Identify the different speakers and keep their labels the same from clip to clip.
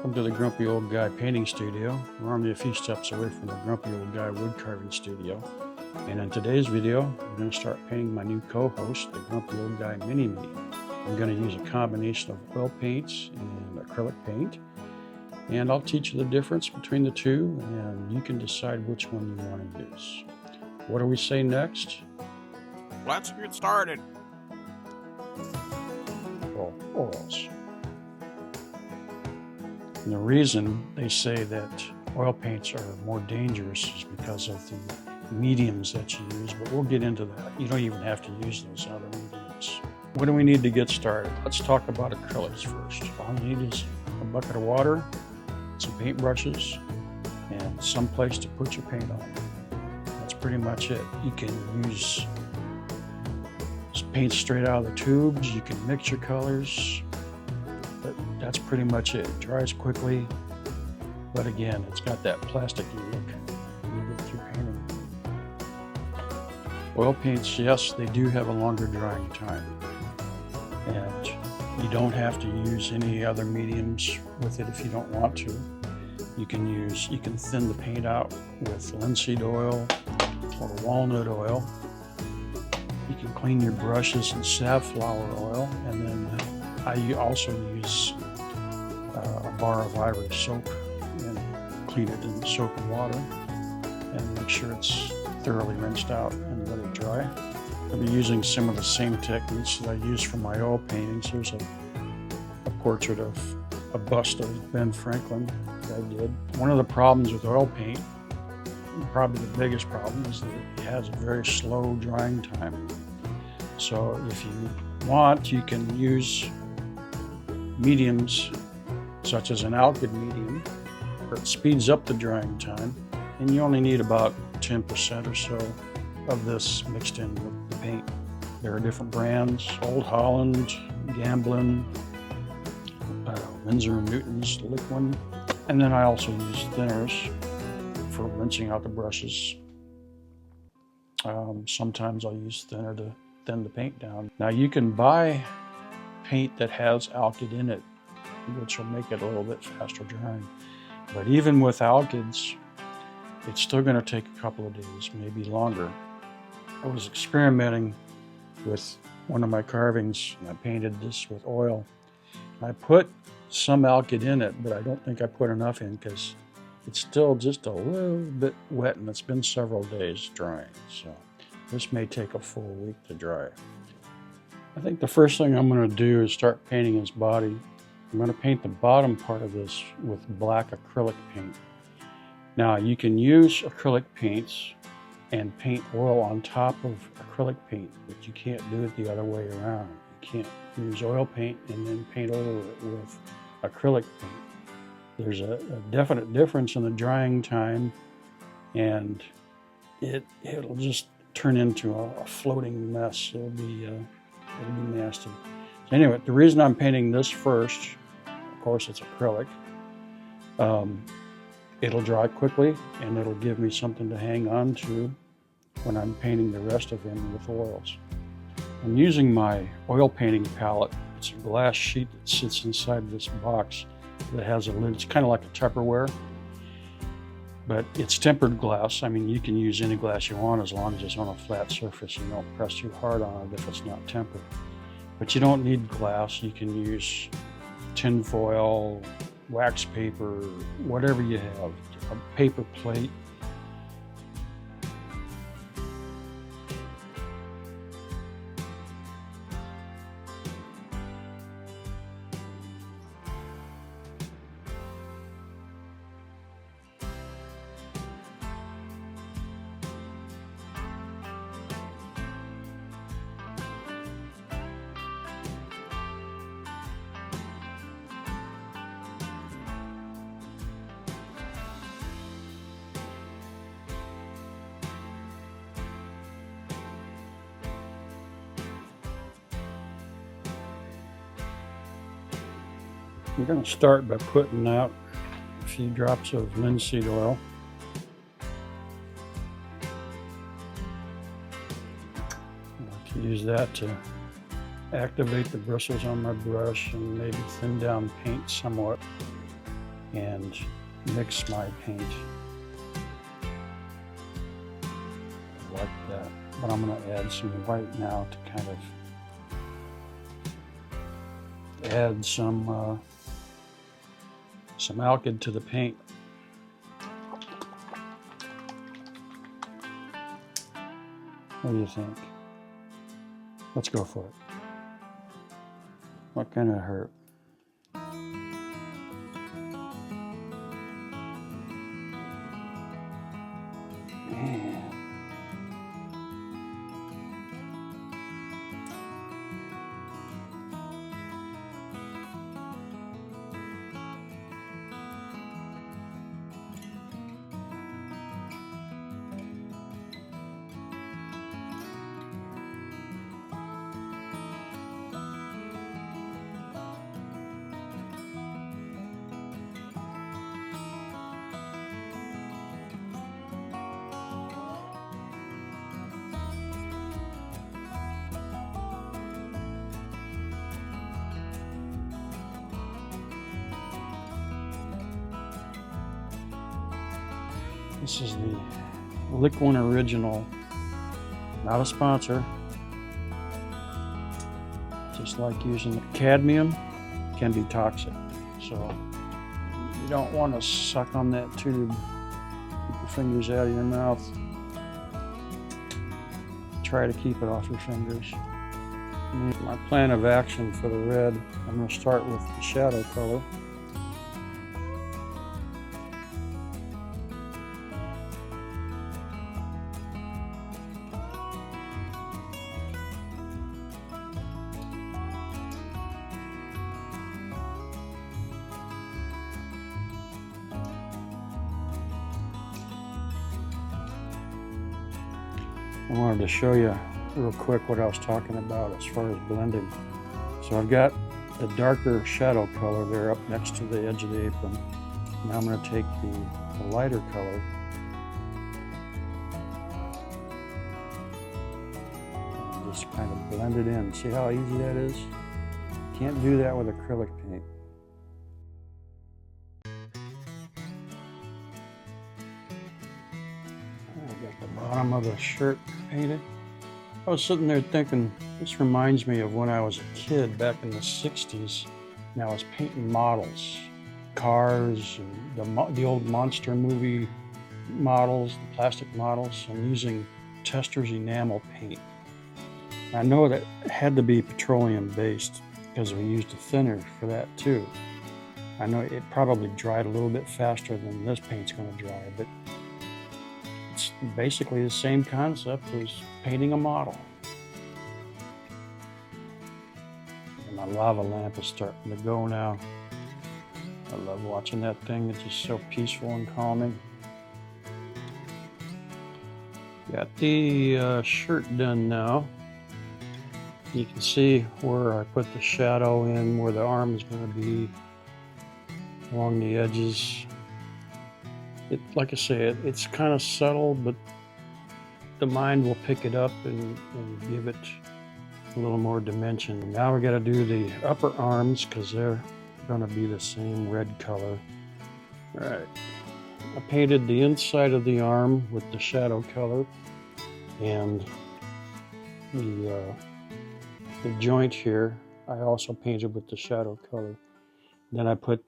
Speaker 1: Welcome to the Grumpy Old Guy Painting Studio. We're only a few steps away from the Grumpy Old Guy Wood Carving Studio. And in today's video, we're going to start painting my new co-host, the Grumpy Old Guy Mini-Me. I'm going to use a combination of oil paints and acrylic paint. And I'll teach you the difference between the two, and you can decide which one you want to use. What do we say next?
Speaker 2: Let's get started.
Speaker 1: Well, oils. And the reason they say that oil paints are more dangerous is because of the mediums that you use, but we'll get into that. You don't even have to use those other mediums. What do we need to get started? Let's talk about acrylics first. All you need is a bucket of water, some paint brushes, and some place to put your paint on. That's pretty much it. You can use paint straight out of the tubes, you can mix your colors, but that's pretty much it. It dries quickly, but again, it's got that plasticky look when you get through painting. Oil paints, yes, they do have a longer drying time, and you don't have to use any other mediums with it if you don't want to. You can thin the paint out with linseed oil or walnut oil. You can clean your brushes in safflower oil, and then I also use a bar of ivory soap and clean it in soap and water and make sure it's thoroughly rinsed out and let it dry. I'll be using some of the same techniques that I use for my oil paintings. Here's a portrait of a bust of Ben Franklin that I did. One of the problems with oil paint, probably the biggest problem, is that it has a very slow drying time. So if you want, you can use mediums such as an alkyd medium, where it speeds up the drying time, and you only need about 10% or so of this mixed in with the paint. There are different brands: Old Holland, Gamblin, Winsor & Newton's Liquid, and then I also use thinners for rinsing out the brushes. Sometimes I'll use thinner to thin the paint down. Now you can buy paint that has alkyd in it, which will make it a little bit faster drying. But even with alkyds, it's still going to take a couple of days, maybe longer. I was experimenting with one of my carvings, and I painted this with oil. I put some alkyd in it, but I don't think I put enough in because it's still just a little bit wet, and it's been several days drying. So this may take a full week to dry. I think the first thing I'm going to do is start painting his body. I'm going to paint the bottom part of this with black acrylic paint. Now you can use acrylic paints and paint oil on top of acrylic paint, but you can't do it the other way around. You can't use oil paint and then paint over it with acrylic paint. There's a definite difference in the drying time, and it'll just turn into a floating mess. It'll be nasty. So anyway, the reason I'm painting this first, of course, it's acrylic. It'll dry quickly, and it'll give me something to hang on to when I'm painting the rest of him with oils. I'm using my oil painting palette. It's a glass sheet that sits inside this box that has a lid. It's kind of like a Tupperware, but it's tempered glass. I mean, you can use any glass you want as long as it's on a flat surface and you don't press too hard on it if it's not tempered. But you don't need glass. You can use tin foil, wax paper, whatever you have, a paper plate. We're going to start by putting out a few drops of linseed oil. I like to use that to activate the bristles on my brush and maybe thin down paint somewhat. and mix my paint like that. But I'm going to add some white now to kind of add some alkyd to the paint. What do you think? Let's go for it. What kind of hurt? Man. This is the Liquid Original, not a sponsor. Just like using cadmium, can be toxic. So you don't want to suck on that tube. Keep your fingers out of your mouth. Try to keep it off your fingers. My plan of action for the red, I'm going to start with the shadow color. I wanted to show you real quick what I was talking about as far as blending. So I've got the darker shadow color there up next to the edge of the apron. Now I'm going to take the lighter color and just kind of blend it in. See how easy that is? Can't do that with acrylic paint. Bottom of the shirt painted. I was sitting there thinking, this reminds me of when I was a kid back in the 60s, and I was painting models, cars, and the old monster movie models, the plastic models, and using Testor's enamel paint. I know that it had to be petroleum based because we used a thinner for that too. I know it probably dried a little bit faster than this paint's going to dry, but it's basically the same concept as painting a model. And my lava lamp is starting to go now. I love watching that thing. It's just so peaceful and calming. Got the shirt done now. You can see where I put the shadow in, where the arm is going to be along the edges. Like I say, it's kind of subtle, but the mind will pick it up and give it a little more dimension. Now we got to do the upper arms because they're going to be the same red color. All right, I painted the inside of the arm with the shadow color, and the joint here I also painted with the shadow color. Then I put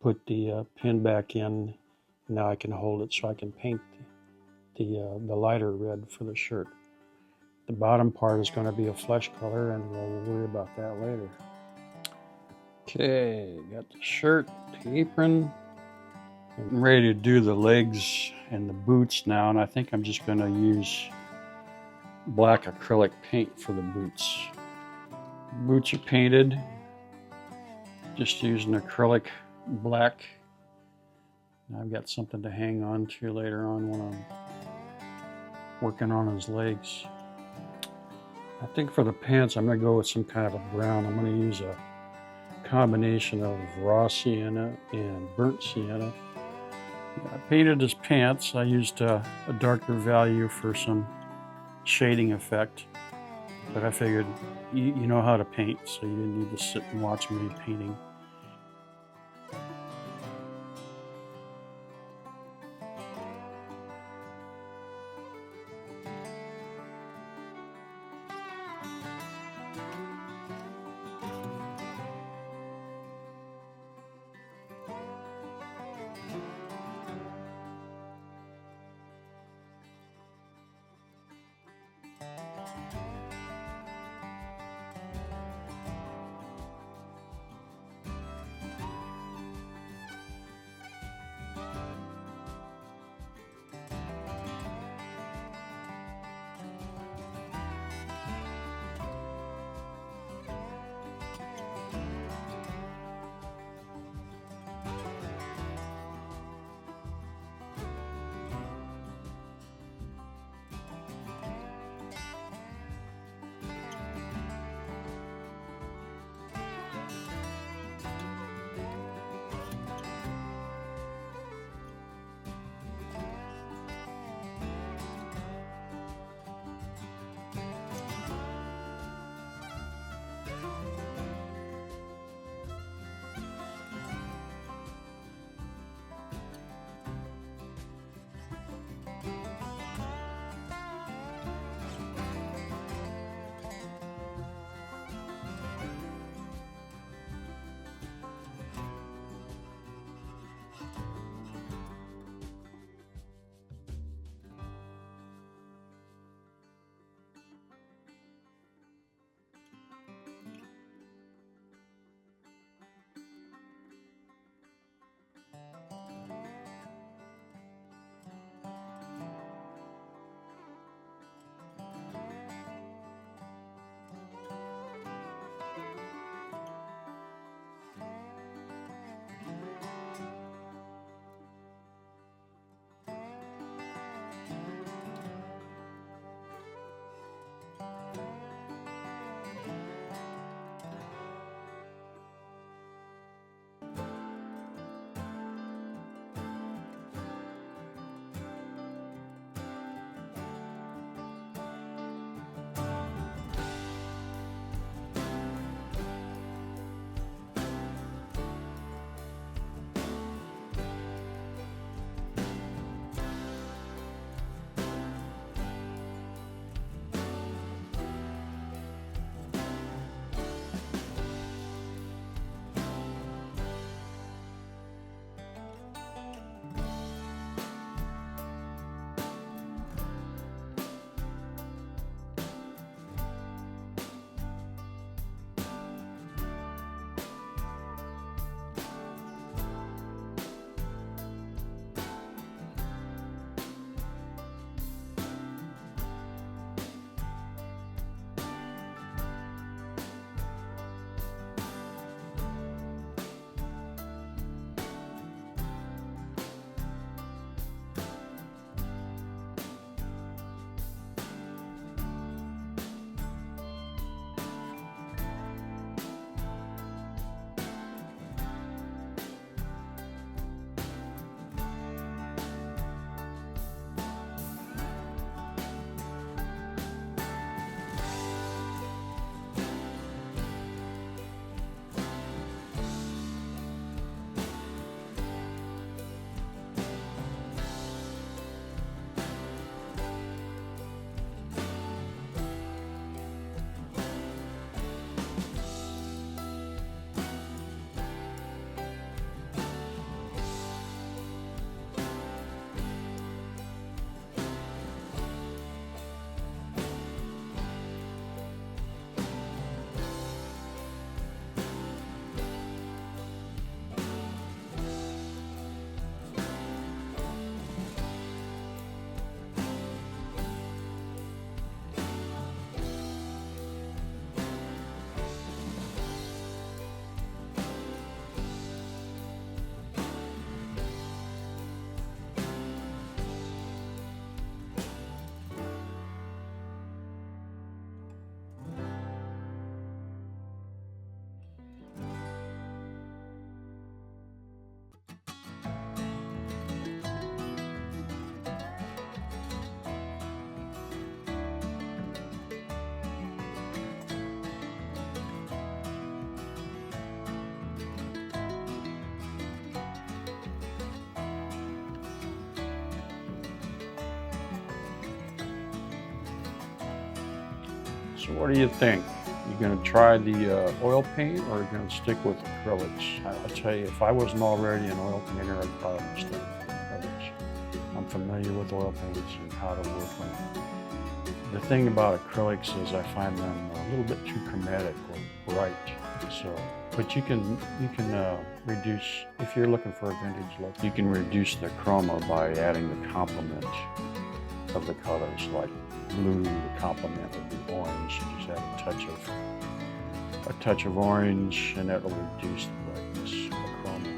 Speaker 1: the pin back in. Now I can hold it so I can paint the lighter red for the shirt. The bottom part is going to be a flesh color, and we'll worry about that later. Okay, got the shirt, the apron. I'm ready to do the legs and the boots now, and I think I'm just going to use black acrylic paint for the boots. Boots are painted, just using acrylic black. I've got something to hang on to later on when I'm working on his legs. I think for the pants I'm going to go with some kind of a brown. I'm going to use a combination of raw sienna and burnt sienna. I painted his pants. I used a darker value for some shading effect, but I figured you know how to paint, so you didn't need to sit and watch me painting. So what do you think? You gonna try the oil paint, or are you gonna stick with acrylics? I'll tell you, if I wasn't already an oil painter, I'd probably stick with acrylics. I'm familiar with oil paints and how to work them. The thing about acrylics is I find them a little bit too chromatic or bright. So, but you can reduce, if you're looking for a vintage look, you can reduce the chroma by adding the complement of the colors, like blue. The complement would be orange. You just add a touch of orange, and that will reduce the brightness of the chroma.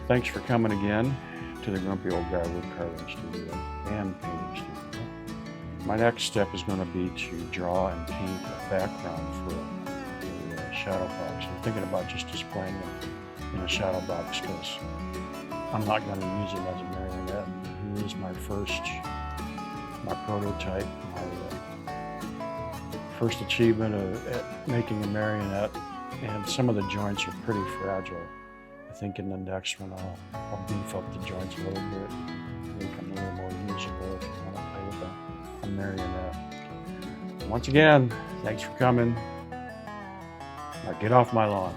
Speaker 1: Thanks for coming again to the Grumpy Old Guy Wood Carving Studio and Painting Studio. My next step is going to be to draw and paint a background for a shadow box. I'm thinking about just displaying it in a shadow box because I'm not going to use it as a marionette. Here is my prototype, my first achievement at making a marionette, and some of the joints are pretty fragile. I think in the next one I'll beef up the joints a little bit, make them a little more usable if you want to play with a marionette. Once again, thanks for coming. Now get off my lawn.